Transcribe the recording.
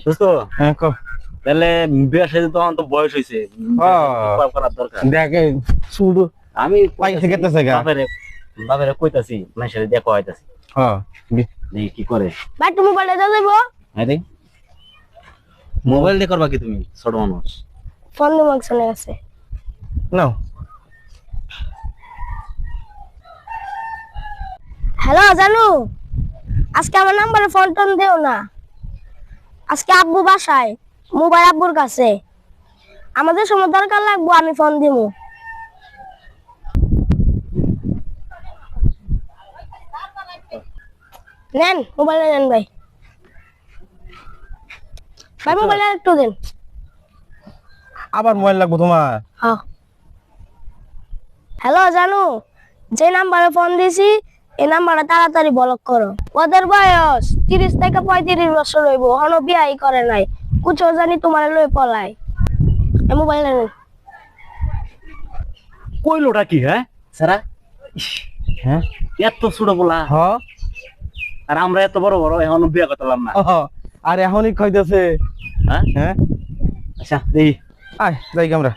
দোস্ত হ্যাঁ কো তাহলে বিয়ার সাথে তখন তো বয়স হয়েছে, করার দরকার। দেখে শুধু আমি পয়সা খেতেছে গা। বাপেরে কইতাছি মাসের সাথে দেখা হইতাছি, হ্যাঁ দেখি কি করে। ভাই তুমি মোবাইলে দাও যাইবো আরে মোবাইল দিয়ে করবা কি তুমি, ছোট মানুষ? ফোন দিমু একজনের কাছে। নাও হ্যালো জানু, আজকে আমার নাম্বারে ফোন টোন দিও না। আজকে আব্বু বাসায়, মোবাইল আব্বুর কাছে। আমাদের সময় দরকার লাগবো, আমি ফোন দিমু। নেন মোবাইল নেন ভাই। ভাই মোবাইল একটু দেন। আবার মোবাইল লাগবো তোমার? হ্যাঁ। হ্যালো জানু, যে নাম্বারে ফোন দিছি এই নাম্বারটা তাড়াতাড়ি ব্লক করো। ওদের বয়স 30 থেকে 35 বছর হইব, এখনো বিয়াই করে নাই। কুচো জানি তোমার লই পলায়। এই মোবাইল নেন। কইলোটা কি? হ্যাঁ সারা, হ্যাঁ এত ছোট বলা, হ্যাঁ আর আমরা এত বড় বড় এখনো বিয়ে করতাম না। আর এখনই খাইতেছে। হ্যাঁ হ্যাঁ আচ্ছা দেখি আয় যাই আমরা।